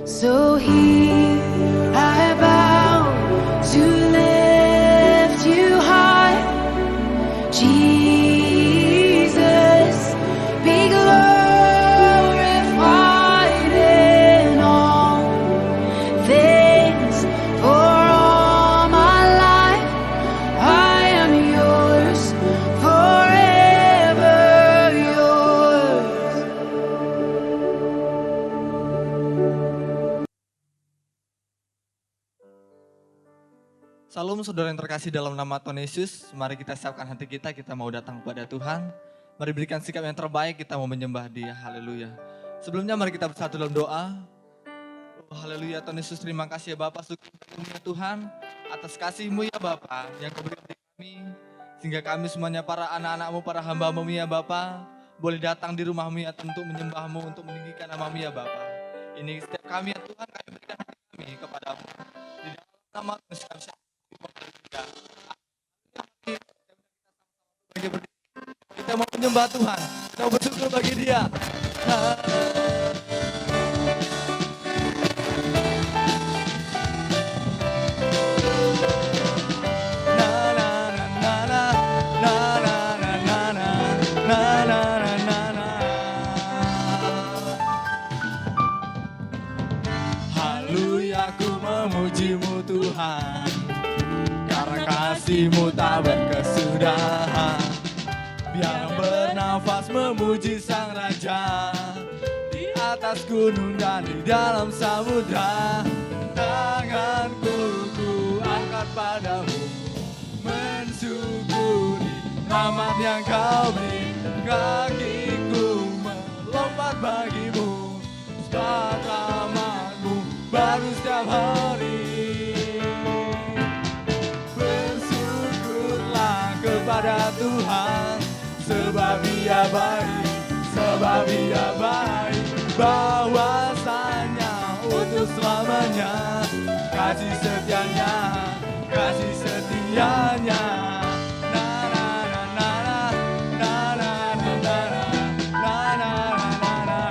So here I bow to lift you high, Jesus, be glorified in all things. For all my life I am yours, forever yours. Salam saudara yang terkasih dalam nama Tuhan Yesus. Mari kita siapkan hati kita mau datang kepada Tuhan. Mari berikan sikap yang terbaik, kita mau menyembah Dia. Haleluya. Sebelumnya mari kita bersatu dalam doa. Oh, haleluya, Tuhan Yesus, terima kasih ya Bapa, syukur ya Tuhan atas kasih-Mu ya Bapa yang Kau berikan kepada kami, sehingga kami semuanya para anak-anak-Mu, para hamba-Mu ya Bapa, boleh datang di rumah-Mu ya untuk menyembah-Mu, untuk meninggikan nama-Mu ya Bapa. Ini setiap kami ya Tuhan, kami berikan hati kami kepada-Mu. Di dalam nama Tuhan Yesus kami kita mau menyembah Tuhan, kita mau bersyukur bagi Dia. Haleluya, ku memuji-Mu Tuhan, karena kasih-Mu tak berkesudahan. Biar bernafas memuji Sang Raja, di atas gunung dan di dalam samudra. Tanganku ku angkat padamu, mensyukuri rahmat yang Kau beri. Kakiku melompat bagimu, sebab rahmat-Mu baru setiap hari. Bersyukurlah kepada Tuhan, sebab Dia baik, sebab Dia baik. Bahwasanya untuk selamanya kasih setianya, kasih setianya. Na na na na na na na na na na na na.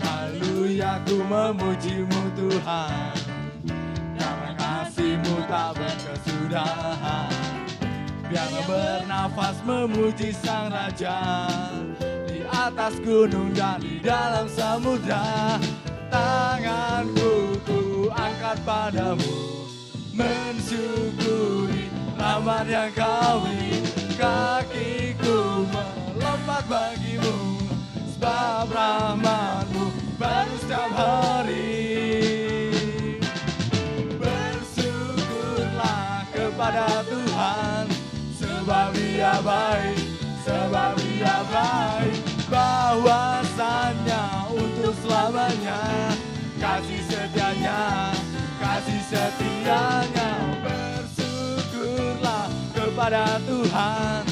Haleluya, ku memuji-Mu Tuhan, karena kasih-Mu tak berkesudahan. Biar bernafas memuji Sang Raja, di atas gunung dan di dalam samudra. Tanganku ku angkat padamu, mensyukuri rahmat yang Kau beri. Kakiku melompat bagimu, sebab rahmat-Mu baru setiap hari. Bersyukurlah kepada Tuhan, sebab Dia baik, sebab Dia baik. Bahwasanya untuk selamanya kasih setianya, kasih setianya. Bersyukurlah kepada Tuhan,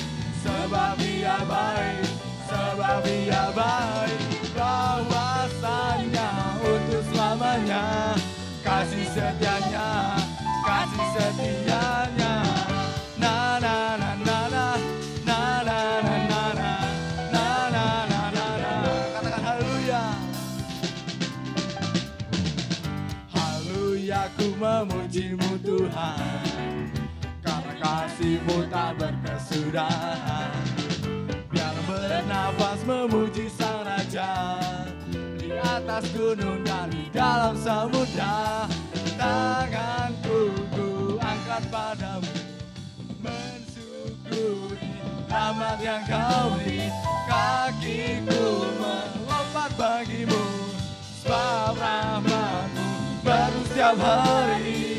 sebab Dia baik, sebab Dia baik. Bahwasanya untuk selamanya kasih setianya, kasih setianya. Na na na na na na na na na na na na na na na. Katakan haleluya. Haleluya, ku memuji-Mu Tuhan, karena kasih-Mu tak berkesudahan. Biar bernafas memuji Sang Raja, di atas gunung dan di dalam samudra. Tanganku ku angkat padamu, mensyukuri rahmat yang Kau beri. Kakiku melompat bagimu, sebab rahmat-Mu baru setiap hari.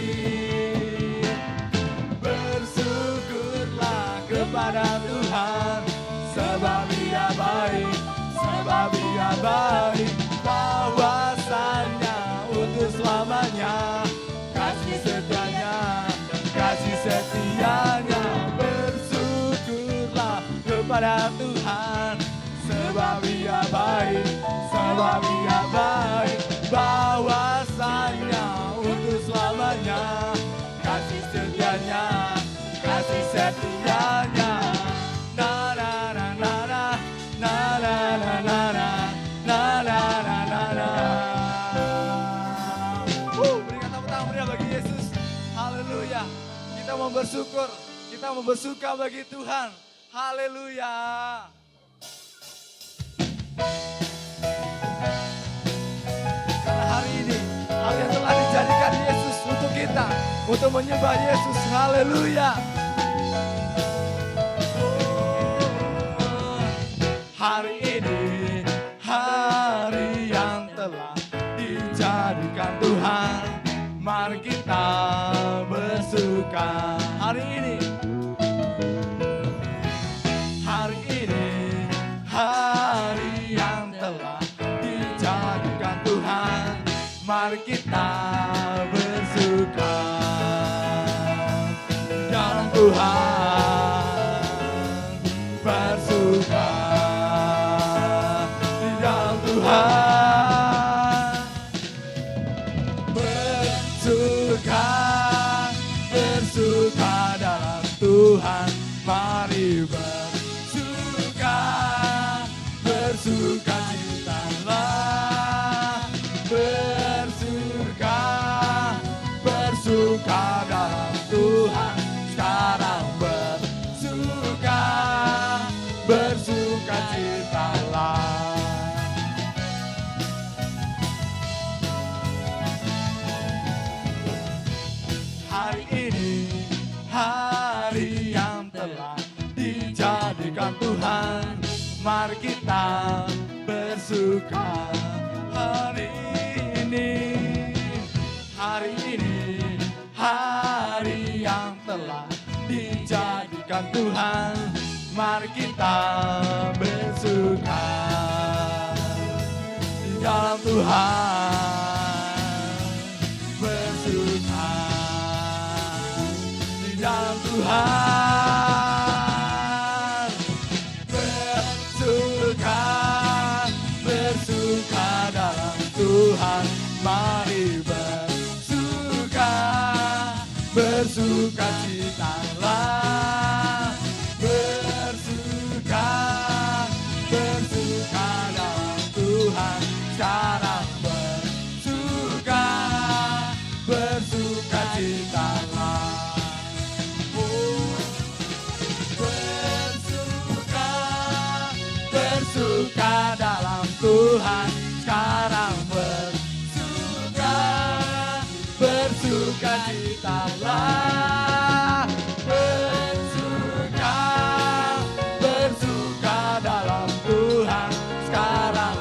Bersyukurlah kepada Tuhan, sebab Dia baik, sebab Dia baik. Bahwasanya untuk selamanya kasih setianya, kasih setianya. Bersyukurlah kepada Tuhan, sebab Dia baik, sebab Dia baik. Bahwasanya untuk selamanya kasih setianya, kasih setianya. Na na na na na na na na na. kita mau bersyukur, kita mau bersuka bagi Tuhan. Haleluya. Karena hari ini, hari yang telah dijadikan Yesus untuk kita, untuk menyembah Yesus. Haleluya. Hari ini, hari yang telah dijadikan Tuhan, mari kita bersuka. Hari ini, hari yang telah dijadikan Tuhan, mari kita bersuka dalam Tuhan, bersuka di dalam Tuhan, bersuka dalam Tuhan, mari bersuka citalah, bersuka dalam Tuhan, sekarang bersuka citalah. Hari ini, hari yang telah dijadikan Tuhan, mari kita bersuka. Hari ini, hari yang telah dijadikan Tuhan, mari kita bersuka di dalam Tuhan, bersuka di dalam Tuhan, bersuka dalam Tuhan, mari bersuka citalah, bersuka dalam Tuhan, sekarang bersuka citalah. Bersuka dalam Tuhan, sekarang bersuka citalah, bersuka dalam Tuhan, sekarang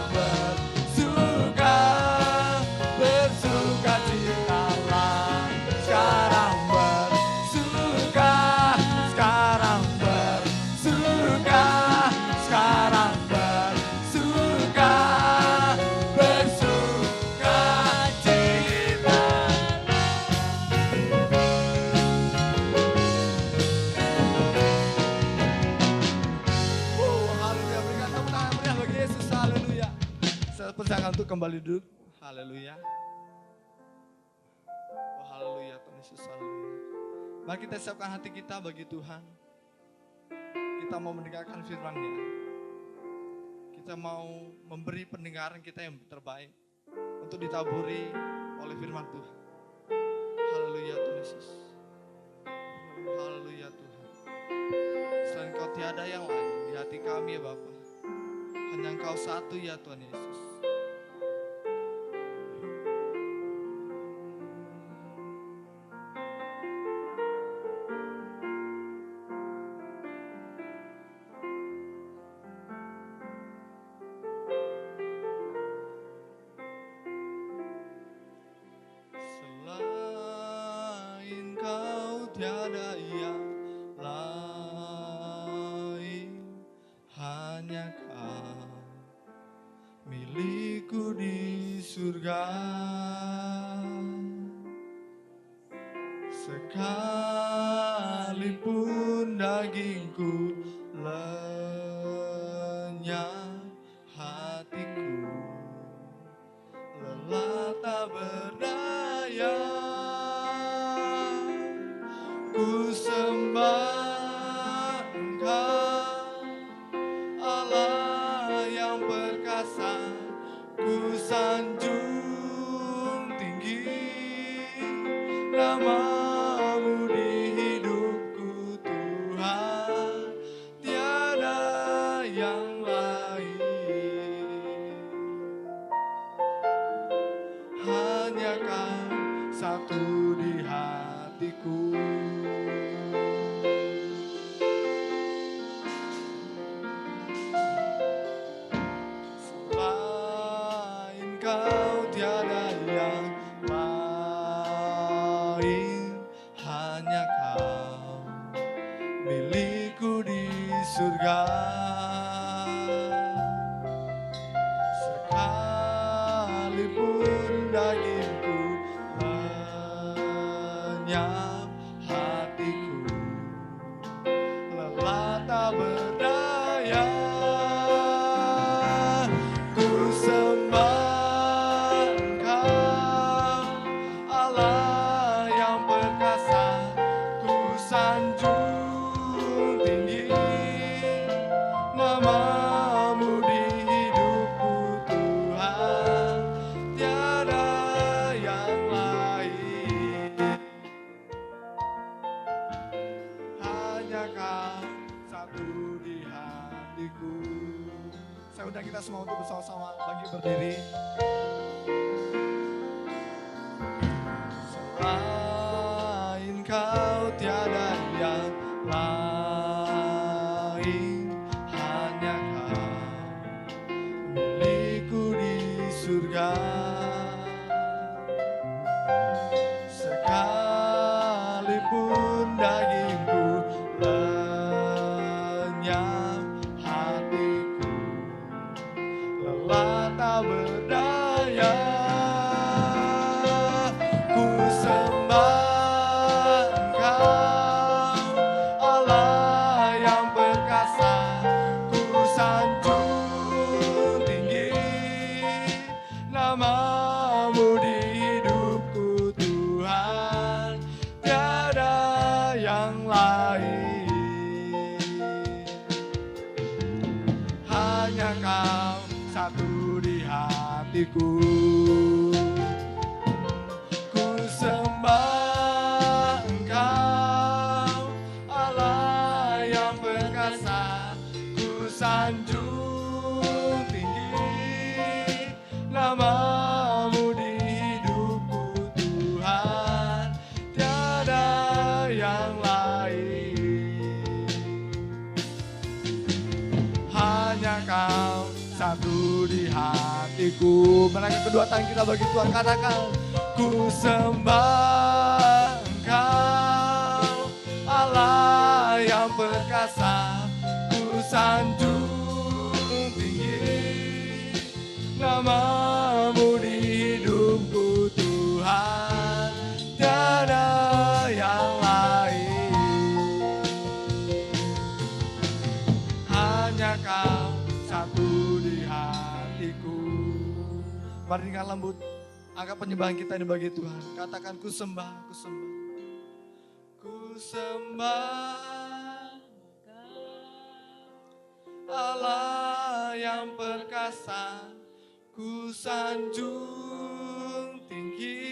bersuka citalah, sekarang bersuka, sekarang bersuka citalah. Persilakan untuk kembali duduk. Haleluya. Oh haleluya Tuhan Yesus, haleluya. Mari kita siapkan hati kita bagi Tuhan. Kita mau mendengarkan firman-Nya. Kita mau memberi pendengaran kita yang terbaik untuk ditaburi oleh firman Tuhan. Haleluya Tuhan Yesus. Haleluya Tuhan. Selain Kau tiada yang lain di hati kami ya Bapa. Hanya Engkau satu ya Tuhan Yesus. Selain Kau tiada yang lain, hanya Kau milikku di surga. Sekalipun dagingku lenyap, hatiku lelah tak berdaya. Ku sembah Engkau, Allah yang perkasa. Ku sanjung tinggi nama-Mu di hidupku. hanya Kau milikku di surga. Sekalipun dagingku lenyap, hatiku lelah tak berdaya. Ku sembah Engkau, Allah yang perkasa. Ku sanjung tinggi namamu di hidupku Tuhan, tiada yang lain. Hanya Kau satu di hatiku. Saya undang kita semua untuk bersama-sama bangkit berdiri. Selain Kau tiada yang lain, hanya Kau milikku di surga. Sekalipun dagingku lenyap, hatiku lelah tak berdaya. Ku sembah Engkau, Allah yang perkasa. Ku sanjung tinggi namamu di hidupku Tuhan, tiada yang lain. Hanya Kau satu di hatiku. Ku sembah Engkau, Allah yang perkasa. Ku sanjung tinggi namamu di hidupku Tuhan, tiada yang lain. Hanya Kau satu di hatiku. Menaikkan kedua tangan kita bagi Tuhan, katakan, ku sembah Engkau, Allah yang perkasa. Ku sanjung tinggi namamu di hidupku Tuhan, tiada yang lain. Hanya Kau satu di hatiku. Mari dengan lembut angkat penyembahan kita ini bagi Tuhan. Katakan, ku sembah, ku sembah. Ku sembah Allah yang perkasa. Ku sanjung tinggi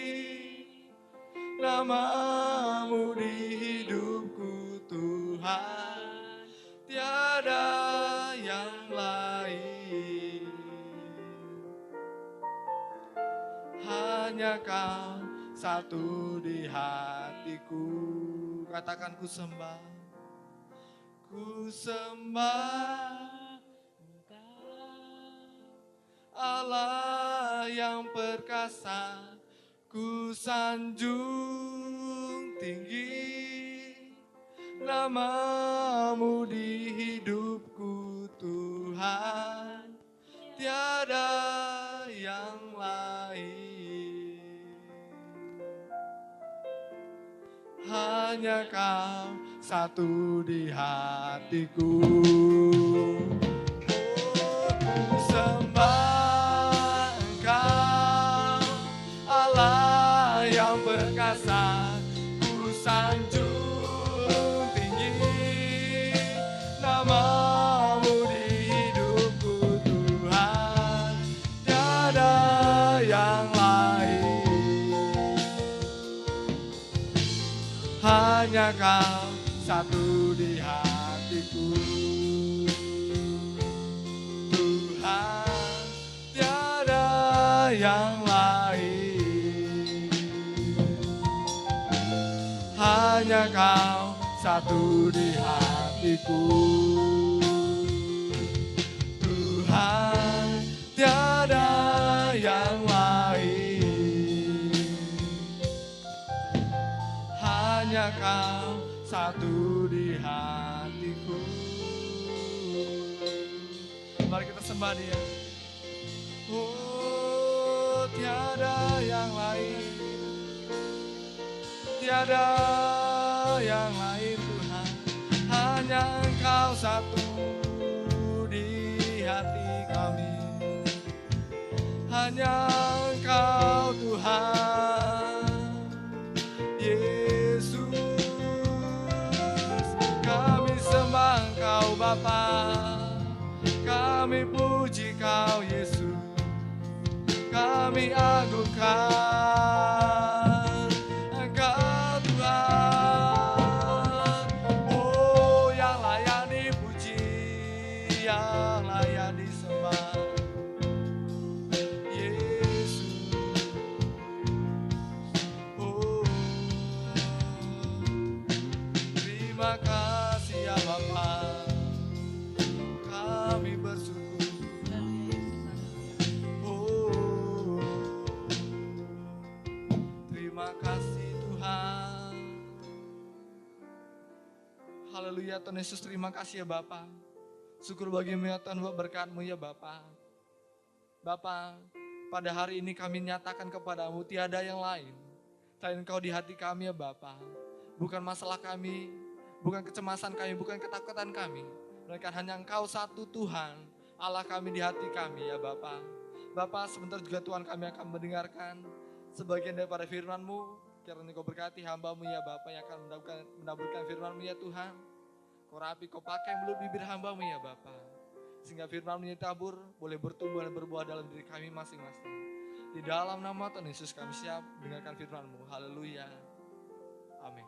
namamu di hidupku Tuhan, tiada yang lain. Hanya Kau satu di hatiku. Katakan, ku sembah, ku sembah Allah yang perkasa. Ku sanjung tinggi namamu di hidupku Tuhan, tiada yang lain. Hanya Kau satu di hatiku. Ku sembah Engkau, Allah yang perkasa. Ku sanjung tinggi namamu di hidupku Tuhan, tiada yang lain. Hanya Kau satu di hatiku. Tuhan, tiada yang lain. Hanya Kau satu di hatiku. Tuhan, tiada yang lain. Hanya Kau Engkau satu di hatiku. Mari kita sembah Dia. Oh, tiada yang lain, tiada yang lain Tuhan, hanya Engkau satu di hati kami, hanya Engkau Tuhan Yesus. Kami sembah Engkau Bapa, kami puji Kau Yesus, kami agungkan Engkau Tuhan. Oh, yang layak dipuji, yang layak disembah Yesus. Oh, terima kasih ya Bapa, kami bersyukur. Oh, terima kasih Tuhan. Haleluya Tuhan Yesus, terima kasih ya Bapa. Syukur bagimu ya Tuhan buat berkat-Mu ya Bapa. Bapa, pada hari ini kami nyatakan kepadamu tiada yang lain selain Engkau di hati kami ya Bapa. Bukan masalah kami, bukan kecemasan kami, bukan ketakutan kami, melainkan hanya Engkau satu Tuhan, Allah kami di hati kami ya Bapa. Bapa, sebentar juga Tuhan kami akan mendengarkan sebagian daripada firman-Mu. Kiranya Kau berkati hamba-Mu ya Bapa yang akan menaburkan firman-Mu ya Tuhan. Kau rapi, Kau pakai mulut bibir hamba-Mu ya Bapa, sehingga firman-Mu yang tabur boleh bertumbuh dan berbuah dalam diri kami masing-masing. Di dalam nama Tuhan Yesus kami siap mendengarkan firman-Mu. Haleluya. Amin.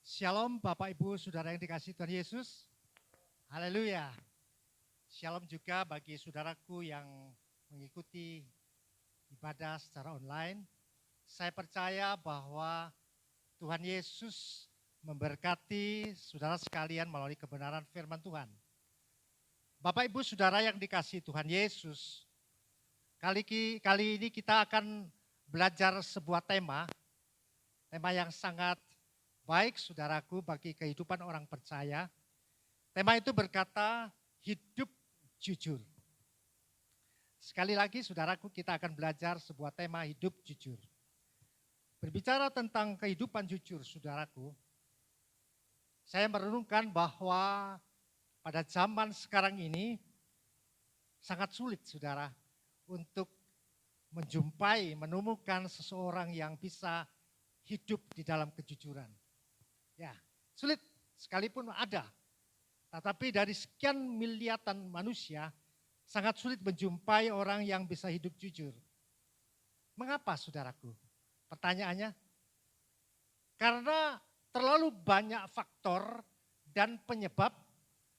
Shalom Bapak Ibu Saudara yang dikasihi Tuhan Yesus. Haleluya. Shalom juga bagi saudaraku yang mengikuti ibadah secara online. Saya percaya bahwa Tuhan Yesus memberkati saudara sekalian melalui kebenaran firman Tuhan. Bapak Ibu Saudara yang dikasihi Tuhan Yesus, kali ini kita akan belajar sebuah tema yang sangat baik saudaraku bagi kehidupan orang percaya. Tema itu berkata hidup jujur. Sekali lagi saudaraku, kita akan belajar sebuah tema hidup jujur. Berbicara tentang kehidupan jujur saudaraku, saya merenungkan bahwa pada zaman sekarang ini sangat sulit saudara untuk menjumpai, menemukan seseorang yang bisa hidup di dalam kejujuran. Ya, sulit sekalipun ada. Tetapi dari sekian miliaran manusia, sangat sulit menjumpai orang yang bisa hidup jujur. Mengapa saudaraku? Pertanyaannya, karena terlalu banyak faktor dan penyebab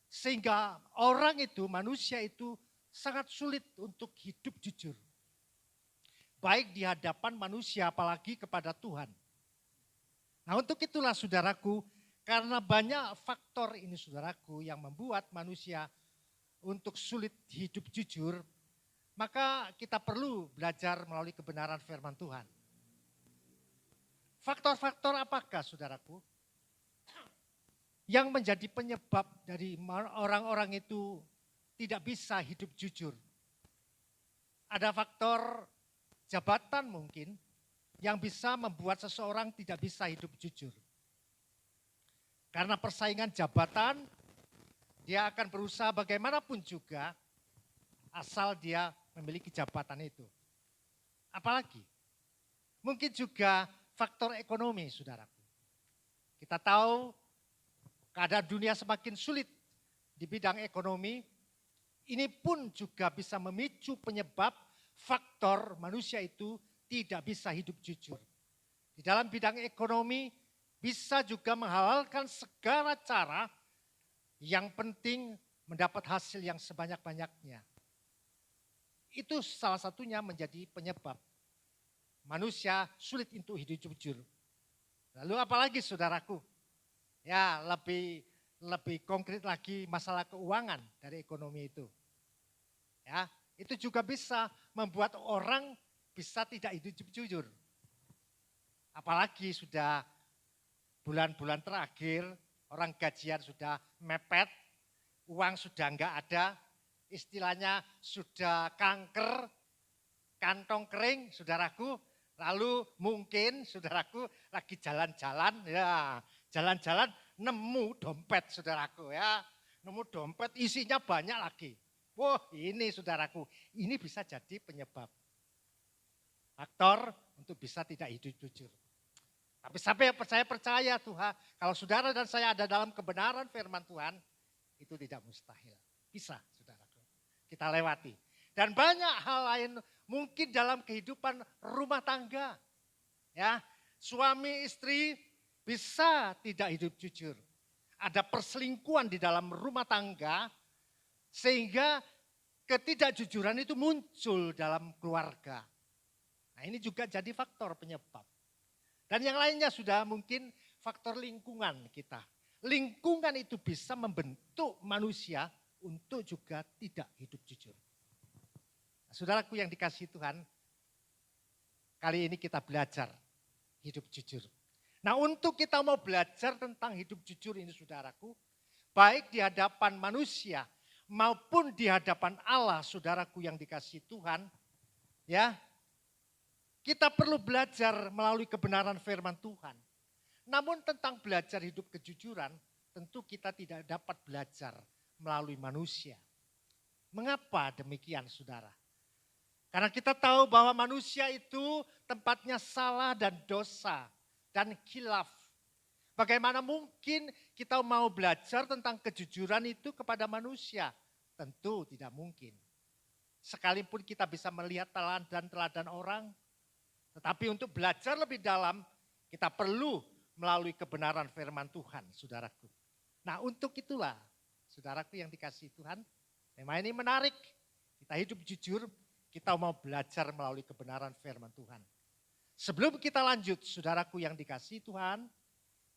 sehingga orang itu, manusia itu sangat sulit untuk hidup jujur. Baik di hadapan manusia apalagi kepada Tuhan. Nah untuk itulah saudaraku, karena banyak faktor ini saudaraku yang membuat manusia untuk sulit hidup jujur, maka kita perlu belajar melalui kebenaran firman Tuhan. Faktor-faktor apakah saudaraku yang menjadi penyebab dari orang-orang itu tidak bisa hidup jujur? Ada faktor jabatan mungkin yang bisa membuat seseorang tidak bisa hidup jujur. Karena persaingan jabatan, dia akan berusaha bagaimanapun juga asal dia memiliki jabatan itu. Apalagi, mungkin juga faktor ekonomi saudaraku. Kita tahu keadaan dunia semakin sulit di bidang ekonomi, ini pun juga bisa memicu penyebab faktor manusia itu tidak bisa hidup jujur. Di dalam bidang ekonomi bisa juga menghalalkan segala cara, yang penting mendapat hasil yang sebanyak-banyaknya. Itu salah satunya menjadi penyebab manusia sulit untuk hidup jujur. Lalu apalagi saudaraku? Ya lebih konkret lagi masalah keuangan dari ekonomi itu. Ya, itu juga bisa membuat orang bisa tidak hidup jujur. Apalagi sudah bulan-bulan terakhir orang gajian sudah mepet, uang sudah enggak ada, istilahnya sudah kanker, kantong kering, saudaraku. Lalu mungkin saudaraku lagi jalan-jalan, ya jalan-jalan nemu dompet saudaraku ya. Nemu dompet isinya banyak lagi. Wah ini saudaraku, ini bisa jadi penyebab faktor untuk bisa tidak hidup jujur. Tapi saya percaya Tuhan, kalau saudara dan saya ada dalam kebenaran firman Tuhan, itu tidak mustahil. Bisa saudaraku, kita lewati. Dan banyak hal lain mungkin dalam kehidupan rumah tangga. Ya, suami istri bisa tidak hidup jujur. Ada perselingkuhan di dalam rumah tangga sehingga ketidakjujuran itu muncul dalam keluarga. Nah, ini juga jadi faktor penyebab. Dan yang lainnya sudah mungkin faktor lingkungan kita. Lingkungan itu bisa membentuk manusia untuk juga tidak hidup jujur. Nah, saudaraku yang dikasihi Tuhan, kali ini kita belajar hidup jujur. Nah untuk kita mau belajar tentang hidup jujur ini saudaraku, baik di hadapan manusia maupun di hadapan Allah saudaraku yang dikasihi Tuhan, ya kita perlu belajar melalui kebenaran firman Tuhan. Namun tentang belajar hidup kejujuran, tentu kita tidak dapat belajar melalui manusia. Mengapa demikian saudara? Karena kita tahu bahwa manusia itu tempatnya salah dan dosa dan khilaf. Bagaimana mungkin kita mau belajar tentang kejujuran itu kepada manusia? Tentu tidak mungkin. Sekalipun kita bisa melihat teladan orang, tetapi untuk belajar lebih dalam, kita perlu melalui kebenaran firman Tuhan, saudaraku. Nah untuk itulah, saudaraku yang dikasihi Tuhan, tema ini menarik. Kita hidup jujur, kita mau belajar melalui kebenaran firman Tuhan. Sebelum kita lanjut, saudaraku yang dikasihi Tuhan,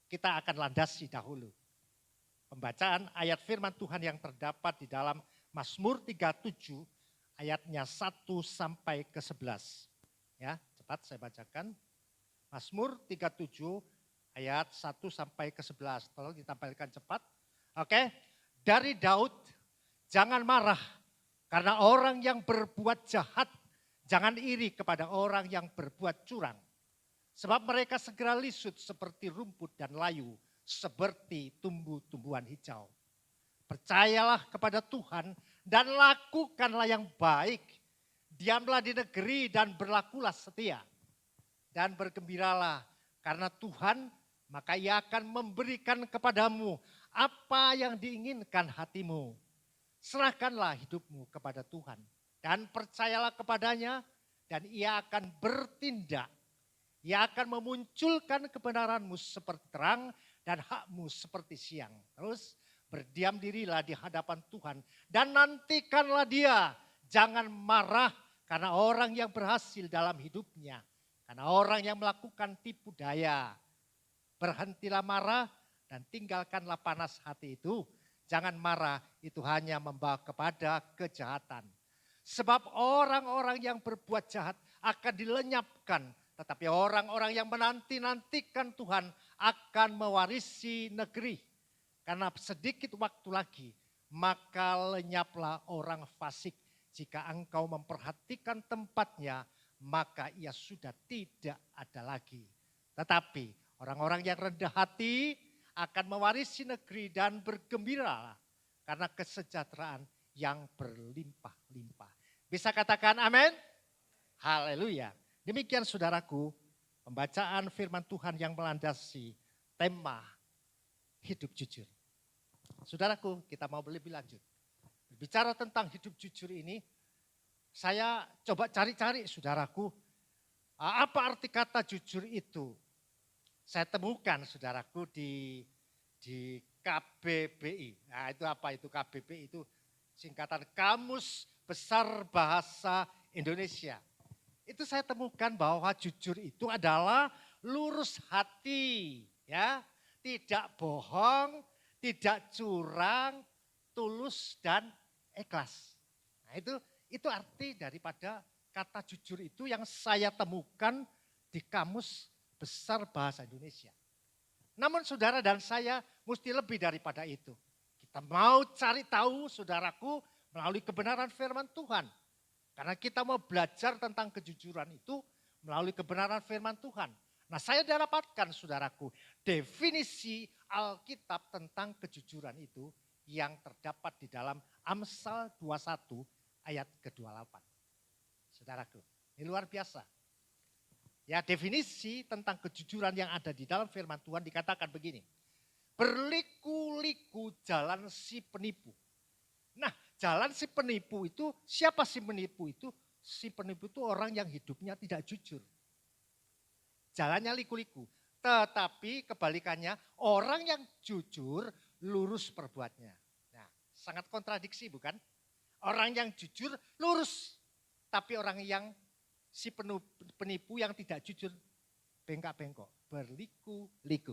kita akan landasi dahulu pembacaan ayat firman Tuhan yang terdapat di dalam Mazmur 37, ayatnya 1 sampai ke 11. Ya, cepat saya bacakan. Mazmur 37 ayat 1 sampai ke 11. Tolong ditampilkan cepat. Oke. Dari Daud, jangan marah karena orang yang berbuat jahat, jangan iri kepada orang yang berbuat curang. Sebab mereka segera lisut seperti rumput dan layu, seperti tumbuh-tumbuhan hijau. Percayalah kepada Tuhan dan lakukanlah yang baik. Diamlah di negeri dan berlakulah setia. Dan bergembiralah karena Tuhan, maka Ia akan memberikan kepadamu apa yang diinginkan hatimu. Serahkanlah hidupmu kepada Tuhan dan percayalah kepadanya dan Ia akan bertindak. Ia akan memunculkan kebenaranmu seperti terang dan hakmu seperti siang. Terus berdiam dirilah di hadapan Tuhan dan nantikanlah Dia. Jangan marah karena orang yang berhasil dalam hidupnya. Karena orang yang melakukan tipu daya. Berhentilah marah dan tinggalkanlah panas hati itu. Jangan marah, itu hanya membawa kepada kejahatan. Sebab orang-orang yang berbuat jahat akan dilenyapkan. Tetapi orang-orang yang menanti-nantikan Tuhan akan mewarisi negeri. Karena sedikit waktu lagi, maka lenyaplah orang fasik. Jika engkau memperhatikan tempatnya, maka ia sudah tidak ada lagi. Tetapi orang-orang yang rendah hati akan mewarisi negeri dan bergembiralah karena kesejahteraan yang berlimpah-limpah. Bisa katakan amin? Haleluya. Demikian saudaraku, pembacaan firman Tuhan yang melandasi tema hidup jujur. Saudaraku, kita mau lebih lanjut. Bicara tentang hidup jujur ini, saya coba cari-cari saudaraku, apa arti kata jujur itu? Saya temukan saudaraku di KBBI. Nah itu apa itu KBBI? Itu singkatan Kamus Besar Bahasa Indonesia. Itu saya temukan bahwa jujur itu adalah lurus hati, ya, tidak bohong, tidak curang, tulus dan ikhlas. Nah itu arti daripada kata jujur itu yang saya temukan di Kamus Besar Bahasa Indonesia. Namun saudara dan saya mesti lebih daripada itu. Kita mau cari tahu saudaraku melalui kebenaran firman Tuhan. Karena kita mau belajar tentang kejujuran itu melalui kebenaran firman Tuhan. Nah, saya dapatkan saudaraku definisi Alkitab tentang kejujuran itu yang terdapat di dalam Amsal 21 ayat ke-28. Saudaraku, ini luar biasa. Ya, definisi tentang kejujuran yang ada di dalam firman Tuhan dikatakan begini. Berliku-liku jalan si penipu. Nah, jalan si penipu itu, siapa si penipu itu? Si penipu itu orang yang hidupnya tidak jujur. Jalannya liku-liku. Tetapi kebalikannya, orang yang jujur lurus perbuatnya. Nah, sangat kontradiksi bukan? Orang yang jujur lurus. Tapi orang yang si penipu yang tidak jujur bengkak-bengkok, berliku-liku.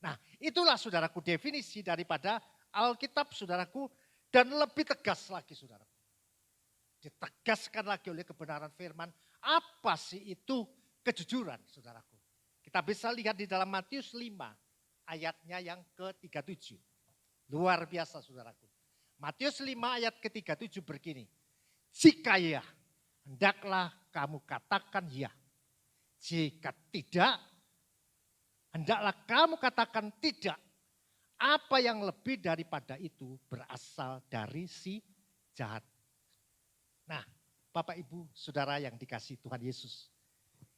Nah, itulah saudaraku definisi daripada Alkitab saudaraku dan lebih tegas lagi saudaraku. Ditegaskan lagi oleh kebenaran firman, apa sih itu kejujuran saudaraku. Kita bisa lihat di dalam Matius 5 ayatnya yang ke-37. Luar biasa saudaraku. Matius 5 ayat ke-37 begini. Jika ya, hendaklah kamu katakan ya. Jika tidak, hendaklah kamu katakan tidak. Apa yang lebih daripada itu berasal dari si jahat. Nah, Bapak Ibu Saudara yang dikasihi Tuhan Yesus.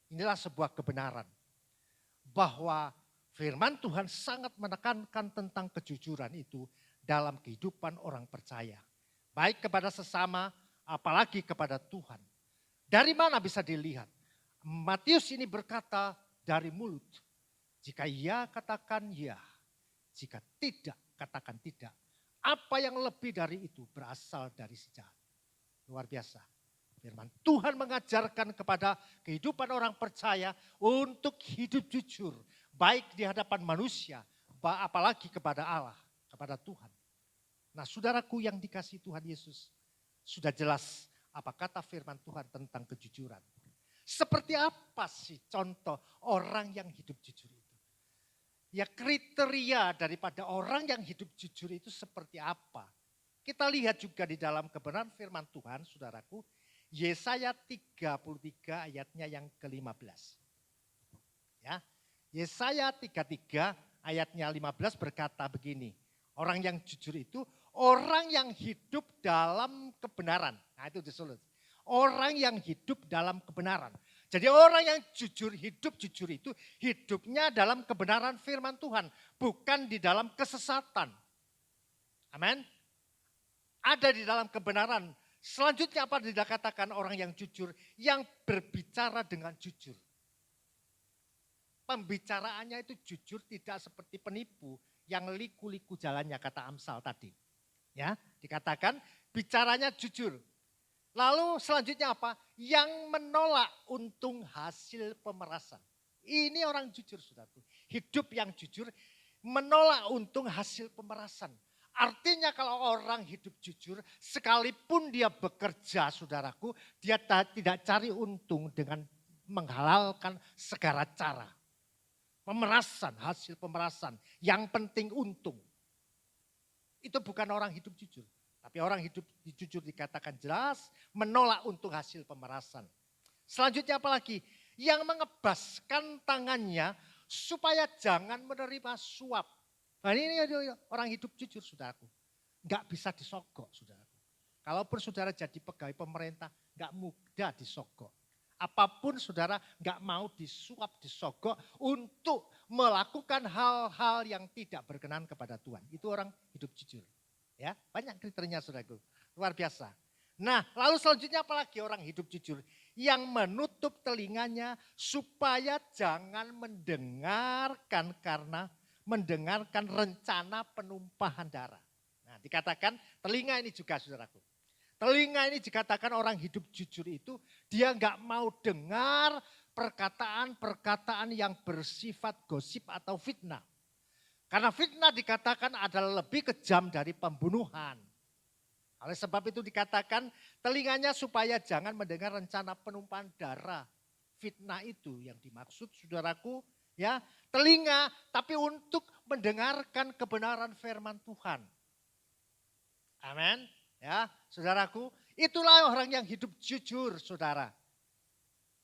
Inilah sebuah kebenaran. Bahwa firman Tuhan sangat menekankan tentang kejujuran itu dalam kehidupan orang percaya. Baik kepada sesama, apalagi kepada Tuhan. Dari mana bisa dilihat? Matius ini berkata dari mulut. Jika ya katakan ya, jika tidak katakan tidak. Apa yang lebih dari itu berasal dari si jahat. Luar biasa. Firman Tuhan mengajarkan kepada kehidupan orang percaya untuk hidup jujur. Baik di hadapan manusia, apalagi kepada Allah, kepada Tuhan. Nah saudaraku yang dikasihi Tuhan Yesus, sudah jelas apa kata firman Tuhan tentang kejujuran. Seperti apa sih contoh orang yang hidup jujur itu? Ya kriteria daripada orang yang hidup jujur itu seperti apa? Kita lihat juga di dalam kebenaran firman Tuhan, saudaraku, Yesaya 33 ayatnya yang ke-15. Ya, Yesaya 33 ayatnya 15 berkata begini, orang yang jujur itu orang yang hidup dalam kebenaran. Nah itu disulut. Orang yang hidup dalam kebenaran. Jadi orang yang jujur, hidup jujur itu hidupnya dalam kebenaran firman Tuhan. Bukan di dalam kesesatan. Amin. Ada di dalam kebenaran. Selanjutnya apa dikatakan orang yang jujur? Yang berbicara dengan jujur. Pembicaraannya itu jujur, tidak seperti penipu yang liku-liku jalannya kata Amsal tadi. Ya, dikatakan bicaranya jujur. Lalu selanjutnya apa? Yang menolak untung hasil pemerasan. Ini orang jujur saudaraku. Hidup yang jujur menolak untung hasil pemerasan. Artinya kalau orang hidup jujur, sekalipun dia bekerja saudaraku, dia tidak cari untung dengan menghalalkan segala cara. Pemerasan, hasil pemerasan, yang penting untung. Itu bukan orang hidup jujur. Tapi orang hidup jujur dikatakan jelas menolak untung hasil pemerasan. Selanjutnya apalagi? Yang mengebaskan tangannya supaya jangan menerima suap. Nah ini orang hidup jujur saudaraku. Enggak bisa disogok saudaraku. Kalaupun saudara jadi pegawai pemerintah enggak mudah disogok. Apapun saudara enggak mau disuap, disogok untuk melakukan hal-hal yang tidak berkenan kepada Tuhan. Itu orang hidup jujur. Ya, banyak kriterianya saudaraku. Luar biasa. Nah lalu selanjutnya apalagi orang hidup jujur. Yang menutup telinganya supaya jangan mendengarkan karena mendengarkan rencana penumpahan darah. Nah dikatakan telinga ini juga saudaraku. Telinga ini dikatakan orang hidup jujur itu dia enggak mau dengar perkataan-perkataan yang bersifat gosip atau fitnah. Karena fitnah dikatakan adalah lebih kejam dari pembunuhan. Oleh sebab itu dikatakan telinganya supaya jangan mendengar rencana penumpahan darah. Fitnah itu yang dimaksud saudaraku Ya, telinga tapi untuk mendengarkan kebenaran firman Tuhan. Amin. Ya, saudaraku, itulah orang yang hidup jujur, saudara.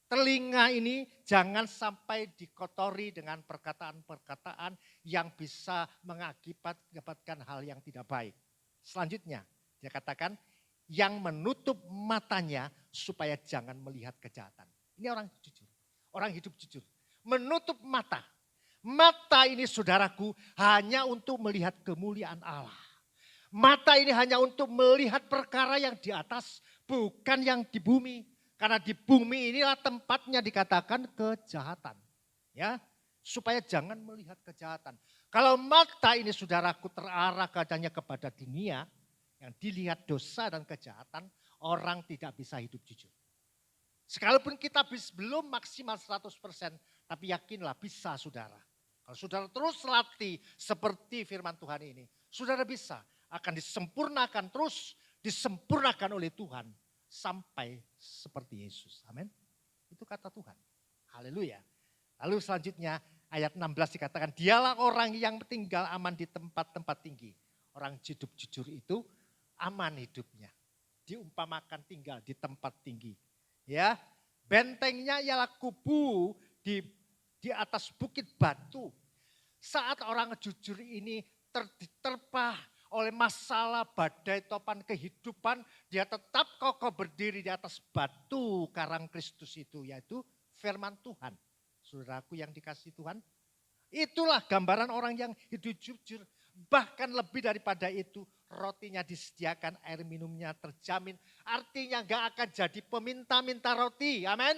Telinga ini jangan sampai dikotori dengan perkataan-perkataan yang bisa mengakibatkan hal yang tidak baik. Selanjutnya, dia katakan yang menutup matanya supaya jangan melihat kejahatan. Ini orang jujur, orang hidup jujur. Menutup mata. Mata ini saudaraku hanya untuk melihat kemuliaan Allah. Mata ini hanya untuk melihat perkara yang di atas, bukan yang di bumi. Karena di bumi inilah tempatnya dikatakan kejahatan. Ya, supaya jangan melihat kejahatan. Kalau mata ini saudaraku terarah katanya kepada dunia, yang dilihat dosa dan kejahatan, orang tidak bisa hidup jujur. Sekalipun kita belum maksimal 100%, tapi yakinlah bisa saudara. Kalau saudara terus latih seperti firman Tuhan ini, saudara bisa akan disempurnakan terus, disempurnakan oleh Tuhan. Sampai seperti Yesus. Amin. Itu kata Tuhan. Haleluya. Lalu selanjutnya ayat 16 dikatakan, dialah orang yang tinggal aman di tempat-tempat tinggi. Orang hidup jujur itu aman hidupnya. Diumpamakan tinggal di tempat tinggi. Ya, bentengnya ialah kubu di atas bukit batu. Saat orang jujur ini terpah oleh masalah badai topan kehidupan, dia tetap kokoh berdiri di atas batu karang Kristus itu, yaitu firman Tuhan. Saudaraku yang dikasihi Tuhan, itulah gambaran orang yang hidup jujur. Bahkan lebih daripada itu, rotinya disediakan, air minumnya terjamin. Artinya gak akan jadi peminta-minta roti, amin.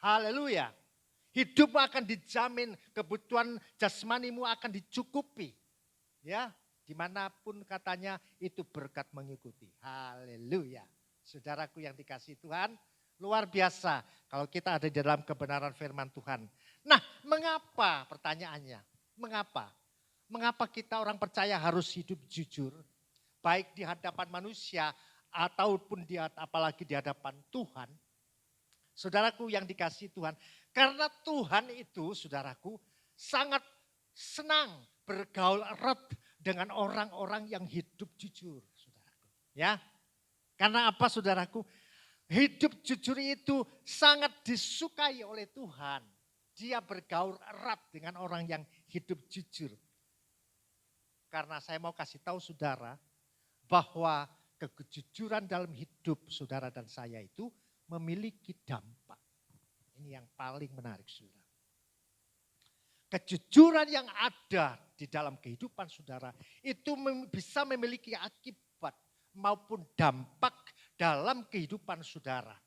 Haleluya. Hidup akan dijamin, kebutuhan jasmanimu akan dicukupi. Ya, dimanapun katanya itu berkat mengikuti. Haleluya. Saudaraku yang dikasihi Tuhan, luar biasa kalau kita ada di dalam kebenaran firman Tuhan. Nah, mengapa pertanyaannya? Mengapa? Mengapa kita orang percaya harus hidup jujur? Baik di hadapan manusia ataupun apalagi di hadapan Tuhan. Saudaraku yang dikasihi Tuhan, karena Tuhan itu saudaraku sangat senang bergaul erat dengan orang-orang yang hidup jujur, saudaraku. Ya, karena apa saudaraku? Hidup jujur itu sangat disukai oleh Tuhan. Dia bergaul erat dengan orang yang hidup jujur. Karena saya mau kasih tahu saudara bahwa kejujuran dalam hidup saudara dan saya itu memiliki dampak. Ini yang paling menarik saudara. Kejujuran yang ada di dalam kehidupan saudara itu bisa memiliki akibat maupun dampak dalam kehidupan saudara.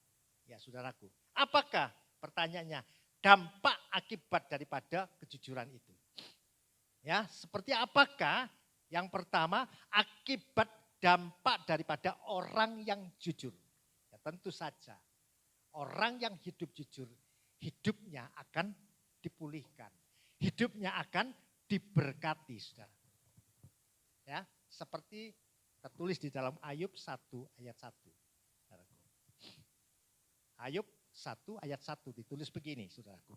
Ya saudaraku, apakah pertanyaannya dampak akibat daripada kejujuran itu? Ya, seperti apakah? Yang pertama, akibat dampak daripada orang yang jujur. Ya, tentu saja orang yang hidup jujur, hidupnya akan dipulihkan. Hidupnya akan diberkati, saudara. Ya, seperti tertulis di dalam Ayub 1 ayat 1. Saudaraku. Ayub 1 ayat 1 ditulis begini, saudaraku.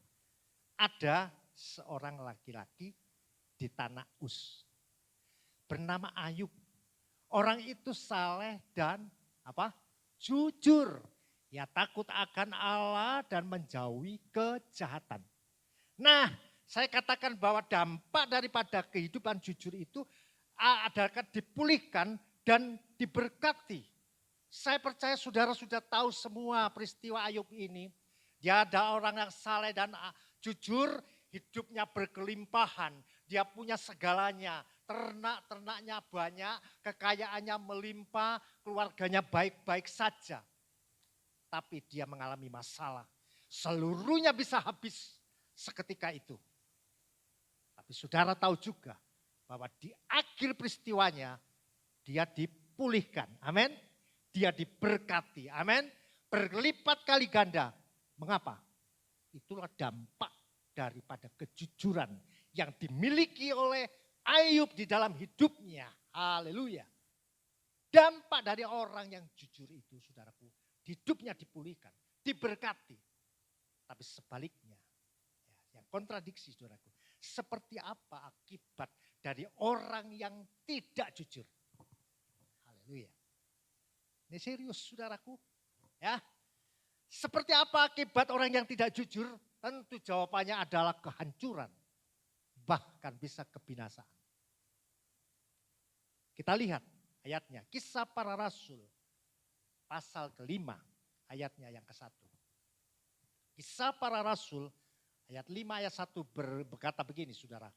Ada seorang laki-laki di tanah Uz. Bernama Ayub. Orang itu saleh dan jujur. Ya takut akan Allah dan menjauhi kejahatan. Nah, saya katakan bahwa dampak daripada kehidupan jujur itu adalah dipulihkan dan diberkati. Saya percaya saudara sudah tahu semua peristiwa Ayub ini. Dia ada orang yang saleh dan jujur, hidupnya berkelimpahan. Dia punya segalanya, ternak-ternaknya banyak, kekayaannya melimpah, keluarganya baik-baik saja. Tapi dia mengalami masalah. Seluruhnya bisa habis seketika itu. Tapi saudara tahu juga bahwa di akhir peristiwanya dia dipulihkan. Amin. Dia diberkati. Amin. Berlipat kali ganda. Mengapa? Itulah dampak daripada kejujuran yang dimiliki oleh Ayub di dalam hidupnya. Haleluya. Dampak dari orang yang jujur itu saudaraku, hidupnya dipulihkan, diberkati. Tapi sebaliknya, yang kontradiksi saudaraku. Seperti apa akibat dari orang yang tidak jujur? Haleluya. Ini serius saudaraku. Ya. Seperti apa akibat orang yang tidak jujur? Tentu jawabannya adalah kehancuran. Bahkan bisa kebinasaan. Kita lihat ayatnya. Kisah Para Rasul. Pasal ke-5 ayatnya yang ke-1. Kisah Para Rasul ayat 5 ayat 1 berkata begini saudara.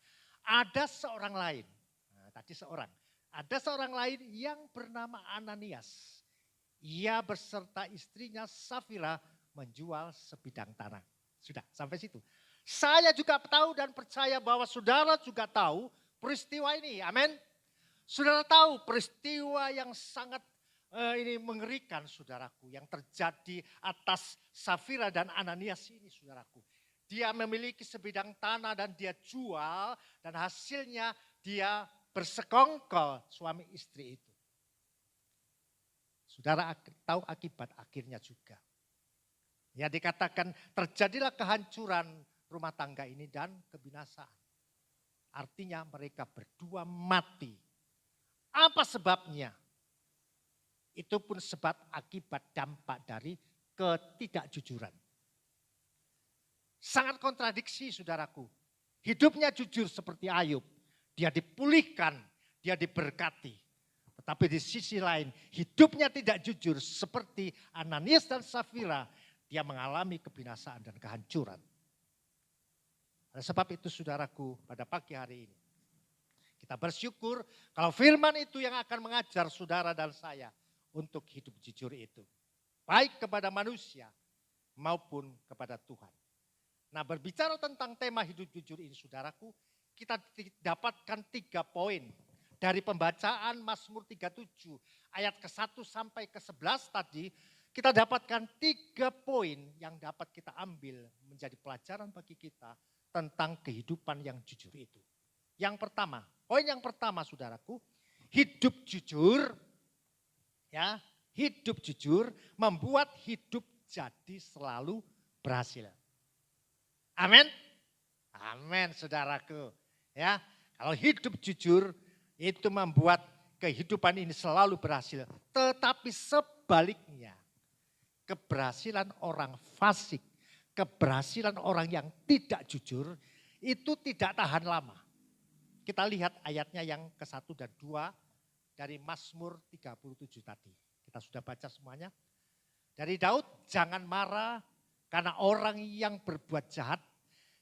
Ada seorang lain. Nah, tadi seorang. Ada seorang lain yang bernama Ananias. Ia beserta istrinya Safira menjual sebidang tanah. Sudah sampai situ. Saya juga tahu dan percaya bahwa saudara juga tahu peristiwa ini. Amin. Saudara tahu peristiwa yang sangat ini mengerikan saudaraku. Yang terjadi atas Safira dan Ananias ini saudaraku. Dia memiliki sebidang tanah dan dia jual dan hasilnya dia bersekongkol suami istri itu. Saudara tahu akibat akhirnya juga. Ya dikatakan terjadilah kehancuran rumah tangga ini dan kebinasaan. Artinya mereka berdua mati. Apa sebabnya? Itu pun sebab akibat dampak dari ketidakjujuran. Sangat kontradiksi saudaraku. Hidupnya jujur seperti Ayub. Dia dipulihkan, dia diberkati. Tetapi di sisi lain hidupnya tidak jujur seperti Ananias dan Safira. Dia mengalami kebinasaan dan kehancuran. Oleh sebab itu saudaraku pada pagi hari ini. Kita bersyukur kalau firman itu yang akan mengajar saudara dan saya untuk hidup jujur itu. Baik kepada manusia maupun kepada Tuhan. Nah berbicara tentang tema hidup jujur ini saudaraku. Kita dapatkan 3 poin. Dari pembacaan Mazmur 37 ayat ke-1 sampai ke-11 tadi. Kita dapatkan 3 poin yang dapat kita ambil menjadi pelajaran bagi kita tentang kehidupan yang jujur itu. Yang pertama, poin yang pertama saudaraku, hidup jujur, ya, hidup jujur membuat hidup jadi selalu berhasil. Amin. Amin saudaraku. Ya, kalau hidup jujur itu membuat kehidupan ini selalu berhasil. Tetapi sebaliknya, keberhasilan orang fasik, keberhasilan orang yang tidak jujur itu tidak tahan lama. Kita lihat ayatnya yang ke-1 dan 2 dari Mazmur 37 tadi. Kita sudah baca semuanya. Dari Daud, jangan marah karena orang yang berbuat jahat.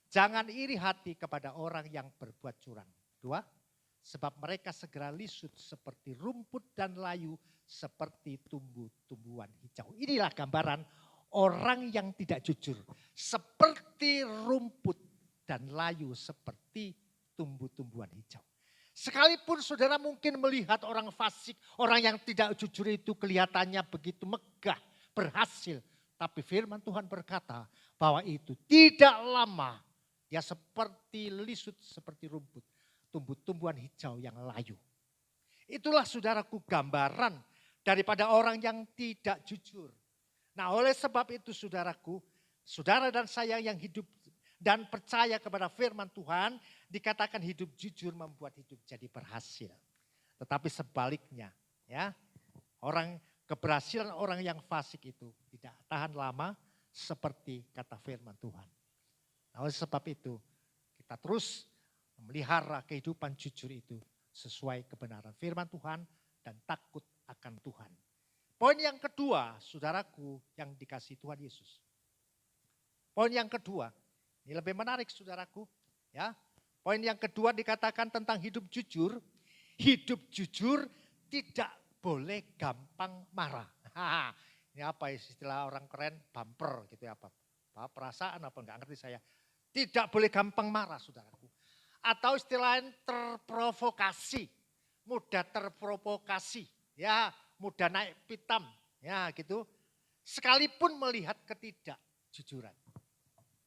Jangan iri hati kepada orang yang berbuat curang. 2, sebab mereka segera lisut seperti rumput dan layu seperti tumbuh-tumbuhan hijau. Inilah gambaran orang yang tidak jujur. Seperti rumput dan layu seperti tumbuh-tumbuhan hijau. Sekalipun saudara mungkin melihat orang fasik, orang yang tidak jujur itu kelihatannya begitu megah, berhasil. Tapi firman Tuhan berkata bahwa itu tidak lama. Dia seperti lisut, seperti rumput. Tumbuh-tumbuhan hijau yang layu. Itulah saudaraku gambaran daripada orang yang tidak jujur. Nah oleh sebab itu saudaraku, saudara dan saya yang hidup dan percaya kepada firman Tuhan, dikatakan hidup jujur membuat hidup jadi berhasil. Tetapi sebaliknya, ya, keberhasilan orang yang fasik itu tidak tahan lama seperti kata firman Tuhan. Nah, oleh sebab itu kita terus memelihara kehidupan jujur itu sesuai kebenaran firman Tuhan dan takut akan Tuhan. Poin yang kedua, saudaraku yang dikasihi Tuhan Yesus. Poin yang kedua, ini lebih menarik saudaraku. Ya, poin yang kedua dikatakan tentang hidup jujur. Hidup jujur tidak boleh gampang marah. Ini apa istilah orang keren, bumper gitu ya, apa perasaan apa enggak ngerti saya. Tidak boleh gampang marah saudaraku. Atau istilah lain terprovokasi, mudah terprovokasi, ya mudah naik pitam, ya gitu. Sekalipun melihat ketidakjujuran.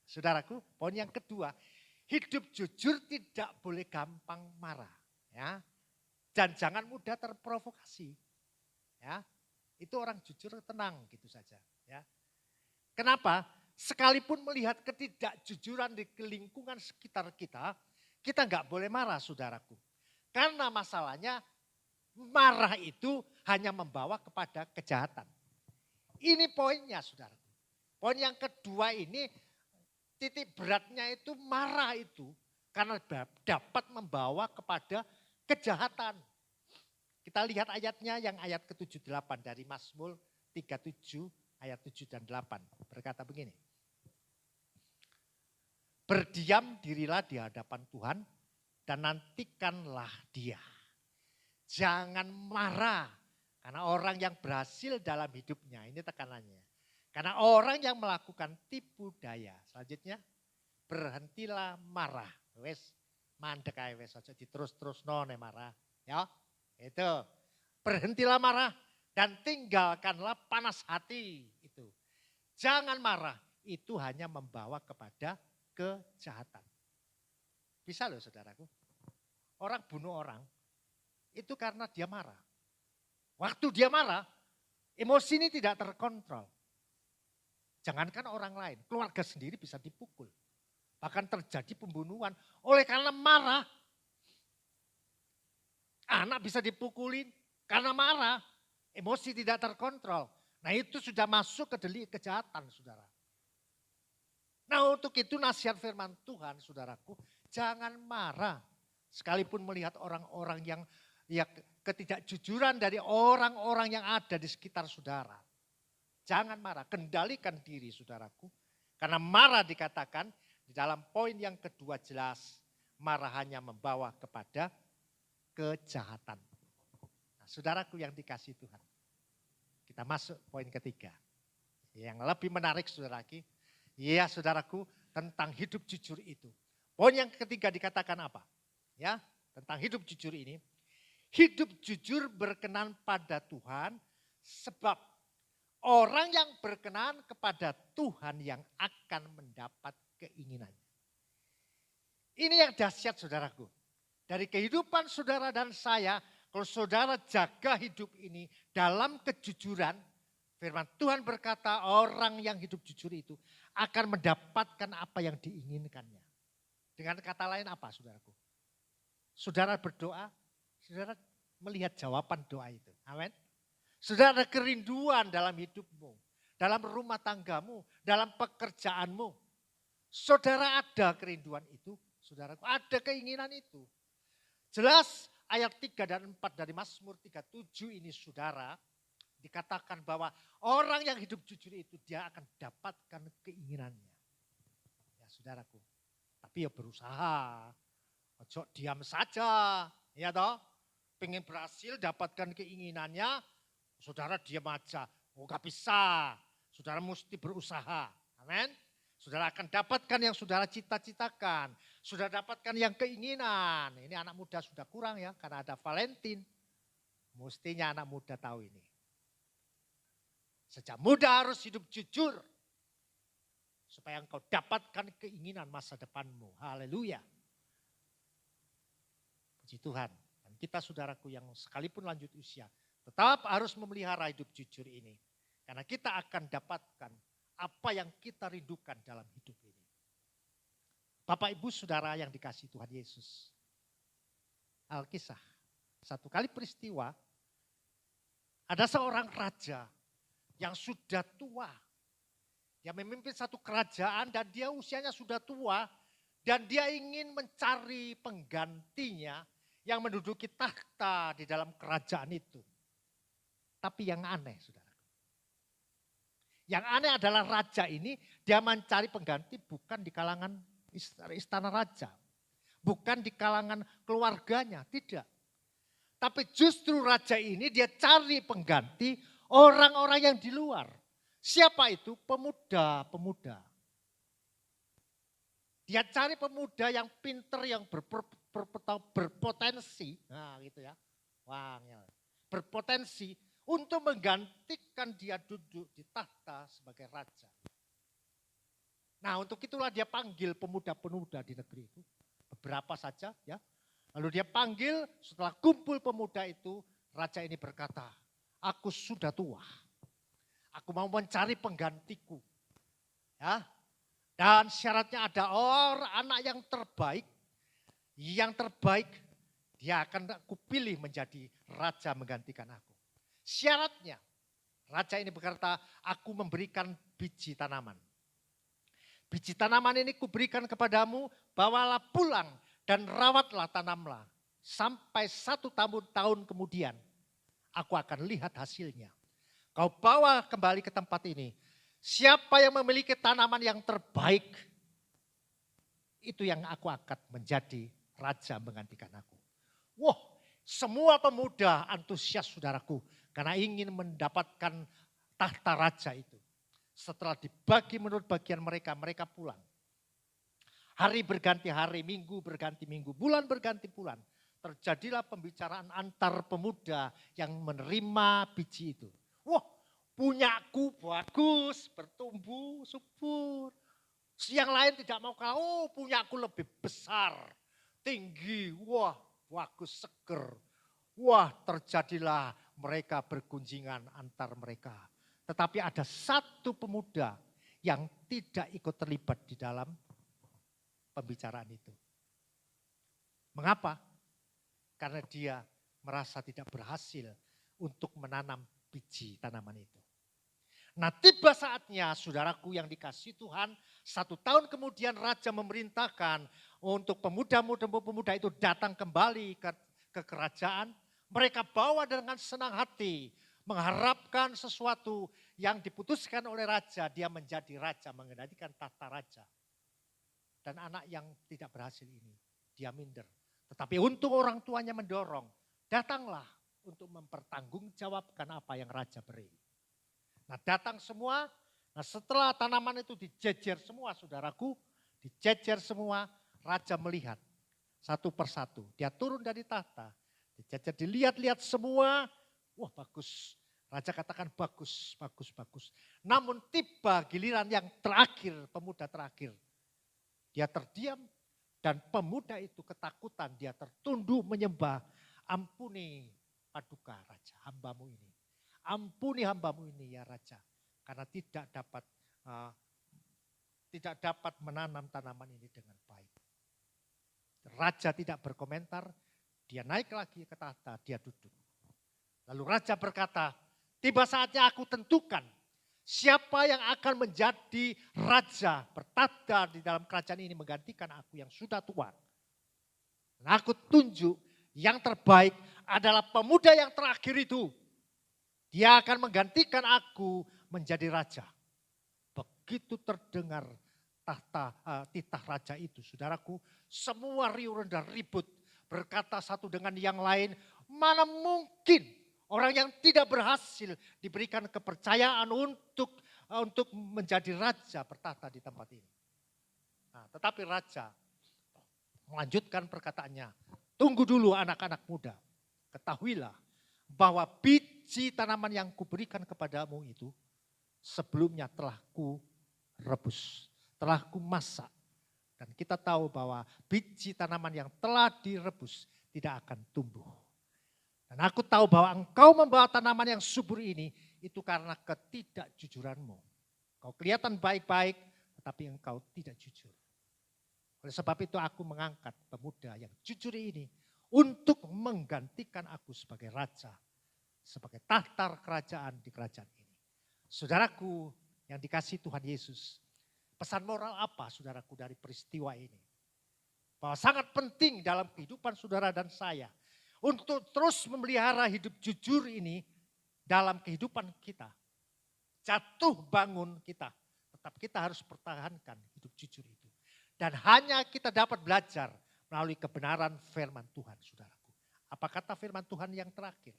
Saudaraku, poin yang kedua, hidup jujur tidak boleh gampang marah, ya. Dan jangan mudah terprovokasi, ya. Itu orang jujur tenang gitu saja, ya. Kenapa? sekalipun melihat ketidakjujuran di lingkungan sekitar kita nggak boleh marah saudaraku. Karena masalahnya marah itu hanya membawa kepada kejahatan. Ini poinnya saudaraku. Poin yang kedua ini titik beratnya itu marah itu. Karena dapat membawa kepada kejahatan. Kita lihat ayatnya yang ayat ke-78 dari Mazmur 37 ayat 7 dan 8. Berkata begini. Berdiam dirilah di hadapan Tuhan dan nantikanlah Dia. Jangan marah karena orang yang berhasil dalam hidupnya, ini tekanannya. Karena orang yang melakukan tipu daya. Selanjutnya, berhentilah marah. Wes mandek ae wes aja diterus-terus none marah. Ya, itu. Berhentilah marah dan tinggalkanlah panas hati itu. Jangan marah, itu hanya membawa kepada kejahatan. Bisa loh saudaraku. Orang bunuh orang itu karena dia marah. Waktu dia marah, emosi ini tidak terkontrol. Jangankan orang lain, keluarga sendiri bisa dipukul. Bahkan terjadi pembunuhan oleh karena marah. Anak bisa dipukulin karena marah. Emosi tidak terkontrol. Nah itu sudah masuk ke delik kejahatan saudara. Nah untuk itu nasihat firman Tuhan saudaraku. Jangan marah. Sekalipun melihat orang-orang yang ketidakjujuran dari orang-orang yang ada di sekitar saudara. Jangan marah, kendalikan diri saudaraku. Karena marah dikatakan di dalam poin yang kedua jelas. Marah hanya membawa kepada kejahatan. Nah, saudaraku yang dikasih Tuhan. Kita masuk poin ketiga. Yang lebih menarik saudaraku. Ya saudaraku tentang hidup jujur itu. Poin yang ketiga dikatakan apa? Ya, tentang hidup jujur ini. Hidup jujur berkenan pada Tuhan sebab orang yang berkenan kepada Tuhan yang akan mendapat keinginannya. Ini yang dahsyat saudaraku. Dari kehidupan saudara dan saya, kalau saudara jaga hidup ini dalam kejujuran, firman Tuhan berkata orang yang hidup jujur itu akan mendapatkan apa yang diinginkannya. Dengan kata lain apa saudaraku? Saudara berdoa, saudara melihat jawaban doa itu. Amin. Saudara ada kerinduan dalam hidupmu, dalam rumah tanggamu, dalam pekerjaanmu. Saudara ada kerinduan itu, saudaraku ada keinginan itu. Jelas ayat 3 dan 4 dari Mazmur 37 ini saudara, dikatakan bahwa orang yang hidup jujur itu dia akan dapatkan keinginannya. Ya saudaraku, tapi ya berusaha, ojo diam saja, ya toh. Pengen berhasil dapatkan keinginannya, saudara diam aja. Oh gak bisa, saudara mesti berusaha. Amin. Saudara akan dapatkan yang saudara cita-citakan. Saudara dapatkan yang keinginan. Ini anak muda sudah kurang ya, karena ada Valentine. Mestinya anak muda tahu ini. Sejak muda harus hidup jujur. Supaya engkau dapatkan keinginan masa depanmu. Haleluya. Puji Tuhan. Dan kita saudaraku yang sekalipun lanjut usia. Tetap harus memelihara hidup jujur ini. Karena kita akan dapatkan apa yang kita rindukan dalam hidup ini. Bapak Ibu Saudara yang dikasihi Tuhan Yesus. Alkisah. Satu kali peristiwa. Ada seorang raja yang sudah tua. Dia memimpin satu kerajaan dan dia usianya sudah tua. Dan dia ingin mencari penggantinya yang menduduki takhta di dalam kerajaan itu. Tapi yang aneh saudara. Yang aneh adalah raja ini dia mencari pengganti bukan di kalangan istana raja. Bukan di kalangan keluarganya, tidak. Tapi justru raja ini dia cari pengganti orang-orang yang di luar. Siapa itu? Pemuda-pemuda. Dia cari pemuda yang pinter, yang berpotensi. Nah gitu ya. Wah, berpotensi untuk menggantikan dia duduk di tahta sebagai raja. Nah untuk itulah dia panggil pemuda-pemuda di negeri itu. Beberapa saja ya. Lalu dia panggil setelah kumpul pemuda itu. Raja ini berkata, aku sudah tua. Aku mau mencari penggantiku. Ya. Dan syaratnya ada anak yang terbaik dia akan aku pilih menjadi raja menggantikan aku. Syaratnya, raja ini berkata, aku memberikan biji tanaman. Biji tanaman ini kuberikan kepadamu, bawalah pulang dan rawatlah tanamlah. Sampai 1 tahun kemudian, aku akan lihat hasilnya. Kau bawa kembali ke tempat ini. Siapa yang memiliki tanaman yang terbaik, itu yang aku akan menjadi raja menggantikan aku. Wah, semua pemuda antusias saudaraku karena ingin mendapatkan tahta raja itu. Setelah dibagi menurut bagian mereka, mereka pulang. Hari berganti hari, minggu berganti minggu, bulan berganti bulan. Terjadilah pembicaraan antar pemuda yang menerima biji itu. Wah, punyaku bagus, bertumbuh, subur. Yang lain tidak mau kalah, oh punyaku lebih besar, tinggi, wah bagus, seger. Wah, terjadilah mereka bergunjingan antar mereka. Tetapi ada satu pemuda yang tidak ikut terlibat di dalam pembicaraan itu. Mengapa? Karena dia merasa tidak berhasil untuk menanam biji tanaman itu. Nah, tiba saatnya saudaraku yang dikasihi Tuhan, 1 tahun kemudian raja memerintahkan untuk pemuda itu datang kembali ke kerajaan. Mereka bawa dengan senang hati, mengharapkan sesuatu yang diputuskan oleh raja, dia menjadi raja, menggantikan tahta raja. Dan anak yang tidak berhasil ini, dia minder. Tetapi untung orang tuanya mendorong, datanglah untuk mempertanggungjawabkan apa yang raja beri. Nah, datang semua, nah setelah tanaman itu dijejer semua saudaraku, dijejer semua, raja melihat satu persatu. Dia turun dari tahta, dijejer, dilihat-lihat semua, wah bagus. Raja katakan bagus, bagus, bagus. Namun tiba giliran yang terakhir, pemuda terakhir. Dia terdiam dan pemuda itu ketakutan, dia tertunduk menyembah, ampuni paduka raja, hambamu ini. Ampuni hambamu ini ya raja, karena tidak dapat menanam tanaman ini dengan baik. Raja tidak berkomentar, dia naik lagi ke tahta, dia duduk. Lalu raja berkata, tiba saatnya aku tentukan siapa yang akan menjadi raja bertahta di dalam kerajaan ini menggantikan aku yang sudah tua. Dan aku tunjuk yang terbaik adalah pemuda yang terakhir itu. Dia akan menggantikan aku menjadi raja. Begitu terdengar titah raja itu, saudaraku, semua riuh rendah ribut, berkata satu dengan yang lain, mana mungkin orang yang tidak berhasil diberikan kepercayaan untuk menjadi raja bertahta di tempat ini. Nah, tetapi raja melanjutkan perkataannya, tunggu dulu anak-anak muda, ketahuilah bahwa biji tanaman yang kuberikan kepadamu itu sebelumnya telah ku rebus, telah ku masak. Dan kita tahu bahwa biji tanaman yang telah direbus tidak akan tumbuh. Dan aku tahu bahwa engkau membawa tanaman yang subur ini itu karena ketidakjujuranmu. Kau kelihatan baik-baik tetapi engkau tidak jujur. Oleh sebab itu aku mengangkat pemuda yang jujur ini untuk menggantikan aku sebagai raja, sebagai tahta kerajaan di kerajaan ini. Saudaraku yang dikasihi Tuhan Yesus, pesan moral apa saudaraku dari peristiwa ini? Bahwa sangat penting dalam kehidupan saudara dan saya untuk terus memelihara hidup jujur ini dalam kehidupan kita. Jatuh bangun kita, tetap kita harus pertahankan hidup jujur itu. Dan hanya kita dapat belajar melalui kebenaran firman Tuhan, saudaraku. Apa kata firman Tuhan yang terakhir?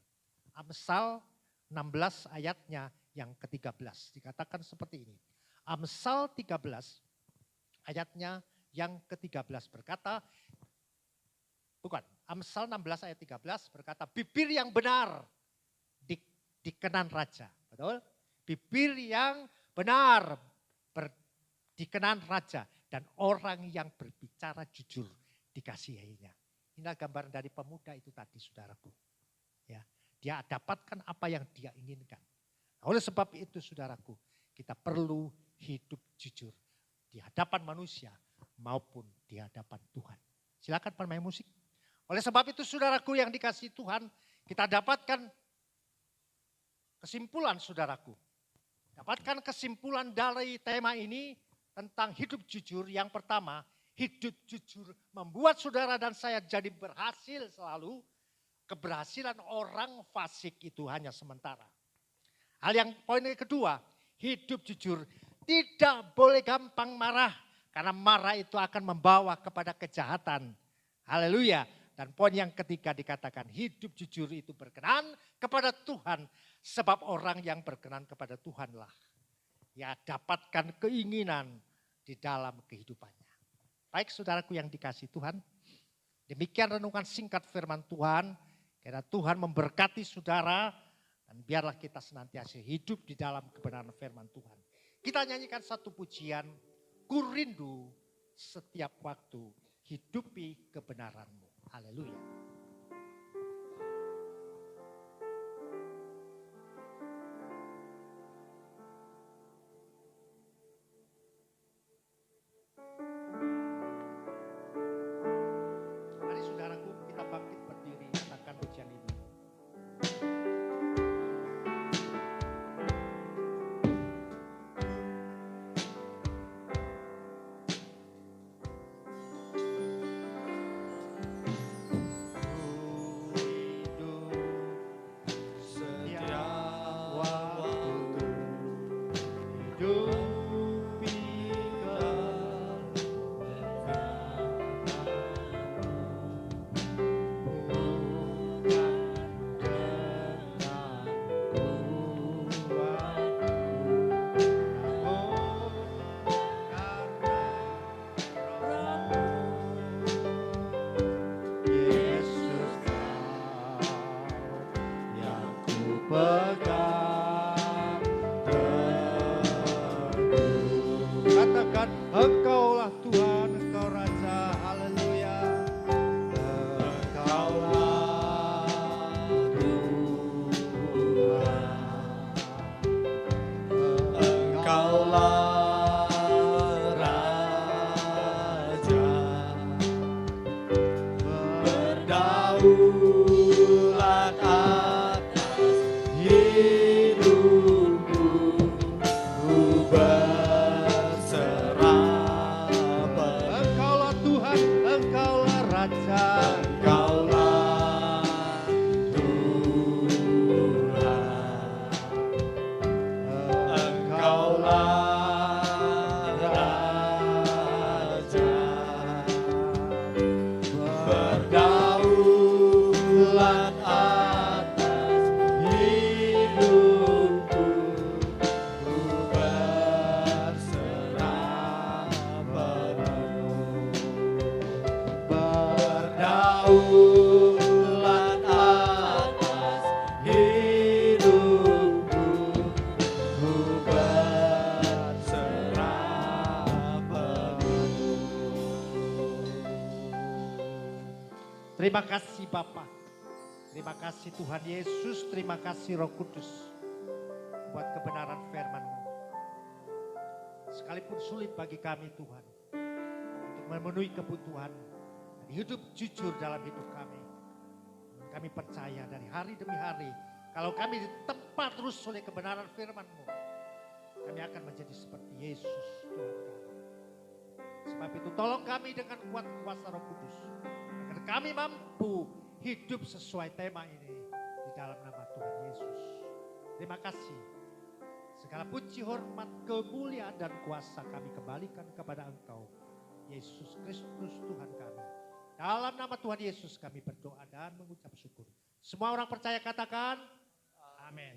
Amsal 16 ayatnya yang ke-13. Dikatakan seperti ini. Amsal 13 ayatnya yang ke-13 berkata, Amsal 16 ayat 13 berkata, bibir yang benar dikenan raja. Betul? Bibir yang benar dikenan raja. Dan orang yang berbicara jujur dikasihinya. Inilah gambaran dari pemuda itu tadi saudaraku. Ya, dia dapatkan apa yang dia inginkan. Oleh sebab itu saudaraku, kita perlu hidup jujur di hadapan manusia maupun di hadapan Tuhan. Silakan pemain musik. Oleh sebab itu saudaraku yang dikasihi Tuhan, kita dapatkan kesimpulan saudaraku. Dapatkan kesimpulan dari tema ini tentang hidup jujur. Yang pertama, hidup jujur membuat saudara dan saya jadi berhasil selalu. Keberhasilan orang fasik itu hanya sementara. Hal yang poin kedua, hidup jujur tidak boleh gampang marah. Karena marah itu akan membawa kepada kejahatan. Haleluya. Dan poin yang ketiga dikatakan hidup jujur itu berkenan kepada Tuhan. Sebab orang yang berkenan kepada Tuhanlah ya dapatkan keinginan di dalam kehidupannya. Baik saudaraku yang dikasihi Tuhan. Demikian renungan singkat firman Tuhan. Karena Tuhan memberkati saudara. Dan biarlah kita senantiasa hidup di dalam kebenaran firman Tuhan. Kita nyanyikan satu pujian. Ku rindu setiap waktu hidupi kebenaran-Mu. Haleluya. Mari saudaraku kita bangkit berdiri katakan pujian ini. Katakan Engkaulah Tuhan, Engkau Raja, haleluya. Engkaulah Tuhan, Engkaulah Raja, berdaulat atas hidupku, ku berserah penuh. Engkaulah Tuhan, Engkaulah Raja. Engkaulah Tuhan, Engkaulah Raja, berdaulat atas hidupku, ku berserah penuh. Berdaulat atas hidupku, ku berserah penuh. Terima kasih Bapa. Terima kasih Tuhan Yesus, terima kasih Roh Kudus buat kebenaran firman-Mu. Sekalipun sulit bagi kami Tuhan untuk memenuhi kebutuhan dan hidup jujur dalam hidup kami. Kami percaya dari hari demi hari kalau kami ditempa terus oleh kebenaran firman-Mu, kami akan menjadi seperti Yesus Tuhan kami. Sebab itu tolong kami dengan kuat kuasa Roh Kudus agar kami mampu hidup sesuai tema ini di dalam nama Tuhan Yesus. Terima kasih. Segala puji, hormat, kemuliaan dan kuasa kami kembalikan kepada Engkau, Yesus Kristus Tuhan kami. Dalam nama Tuhan Yesus kami berdoa dan mengucap syukur. Semua orang percaya katakan amin.